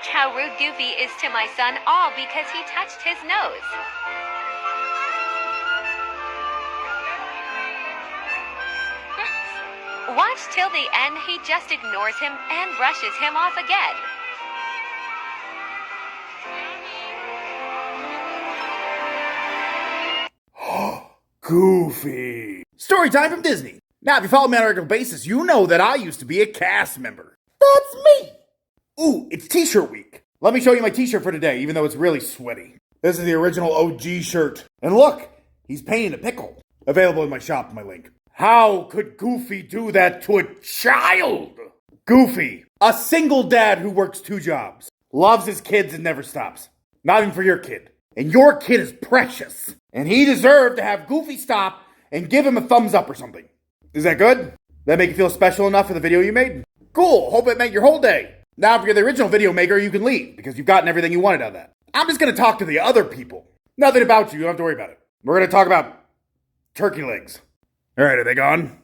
Watch how rude Goofy is to my son, all because he touched his nose. Watch till the end, he just ignores him and brushes him off again. Goofy. Story time from Disney. Now, if you follow me on a regular basis, you know that I used to be a cast member. That's me. Ooh, it's t-shirt week. Let me show you my t-shirt for today, even though it's really sweaty. This is the original OG shirt. And look, he's painting a pickle. Available in my shop, my link. How could Goofy do that to a child? Goofy, a single dad who works 2 jobs, loves his kids and never stops. Not even for your kid. And your kid is precious. And he deserved to have Goofy stop and give him a thumbs up or something. Is that good? That make you feel special enough for the video you made? Cool, hope it made your whole day. Now if you're the original video maker, you can leave, because you've gotten everything you wanted out of that. I'm just going to talk to the other people. Nothing about you don't have to worry about it. We're going to talk about turkey legs. Alright, are they gone?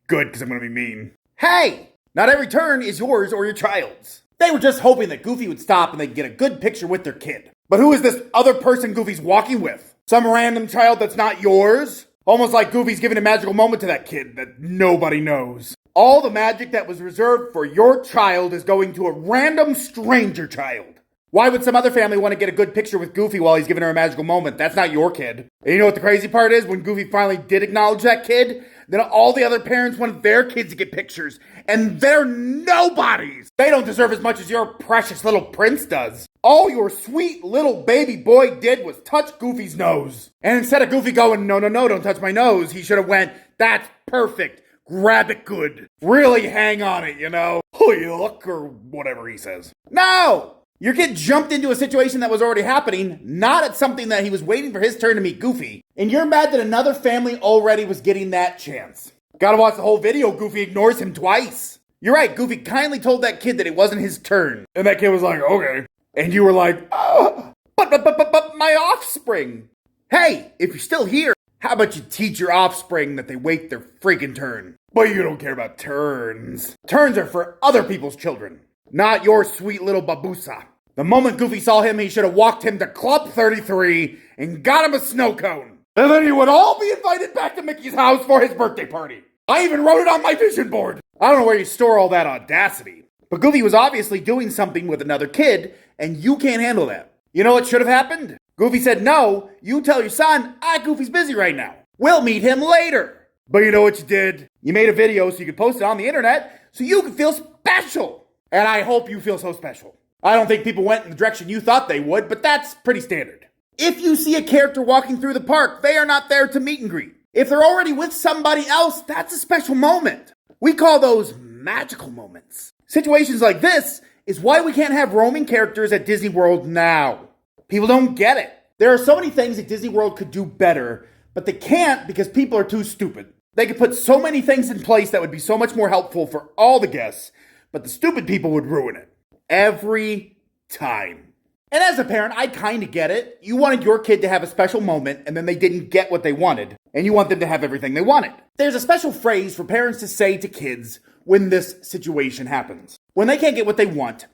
Good, because I'm going to be mean. Hey! Not every turn is yours or your child's. They were just hoping that Goofy would stop and they'd get a good picture with their kid. But who is this other person Goofy's walking with? Some random child that's not yours? Almost like Goofy's giving a magical moment to that kid that nobody knows. All the magic that was reserved for your child is going to a random stranger child. Why would some other family want to get a good picture with Goofy while he's giving her a magical moment? That's not your kid. And you know what the crazy part is? When Goofy finally did acknowledge that kid, then all the other parents wanted their kids to get pictures. And they're nobodies. They don't deserve as much as your precious little prince does. All your sweet little baby boy did was touch Goofy's nose. And instead of Goofy going, no, don't touch my nose, he should have went, that's perfect. Grab it good. Really hang on it, you know? Yuck, or whatever he says. No! Your kid jumped into a situation that was already happening, not at something that he was waiting for his turn to meet Goofy. And you're mad that another family already was getting that chance. Gotta watch the whole video, Goofy ignores him twice. You're right, Goofy kindly told that kid that it wasn't his turn. And that kid was like, okay. And you were like, but my offspring. Hey, if you're still here, how about you teach your offspring that they wait their freaking turn? But you don't care about turns. Turns are for other people's children. Not your sweet little babusa. The moment Goofy saw him, he should have walked him to Club 33 and got him a snow cone. And then he would all be invited back to Mickey's house for his birthday party. I even wrote it on my vision board. I don't know where you store all that audacity. But Goofy was obviously doing something with another kid, and you can't handle that. You know what should have happened? Goofy said, no, you tell your son, Goofy's busy right now. We'll meet him later. But you know what you did? You made a video so you could post it on the internet so you could feel special. And I hope you feel so special. I don't think people went in the direction you thought they would, but that's pretty standard. If you see a character walking through the park, they are not there to meet and greet. If they're already with somebody else, that's a special moment. We call those magical moments. Situations like this is why we can't have roaming characters at Disney World now. People don't get it. There are so many things that Disney World could do better, but they can't because people are too stupid. They could put so many things in place that would be so much more helpful for all the guests, but the stupid people would ruin it. Every time. And as a parent, I kind of get it. You wanted your kid to have a special moment, and then they didn't get what they wanted, and you want them to have everything they wanted. There's a special phrase for parents to say to kids when this situation happens. When they can't get what they want,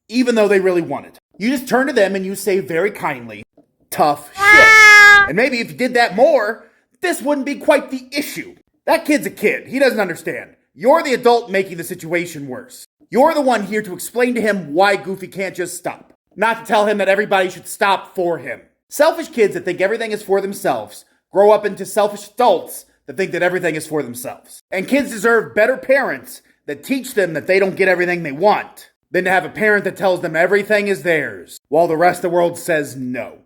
even though they really want it. You just turn to them and you say very kindly, tough shit. And maybe if you did that more, this wouldn't be quite the issue. That kid's a kid. He doesn't understand. You're the adult making the situation worse. You're the one here to explain to him why Goofy can't just stop. Not to tell him that everybody should stop for him. Selfish kids that think everything is for themselves grow up into selfish adults that think that everything is for themselves. And kids deserve better parents that teach them that they don't get everything they want than to have a parent that tells them everything is theirs while the rest of the world says no.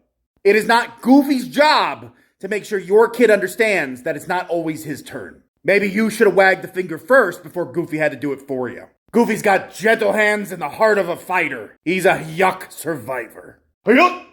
It is not Goofy's job to make sure your kid understands that it's not always his turn. Maybe you should have wagged the finger first before Goofy had to do it for you. Goofy's got gentle hands and the heart of a fighter. He's a yuck survivor. Yuck!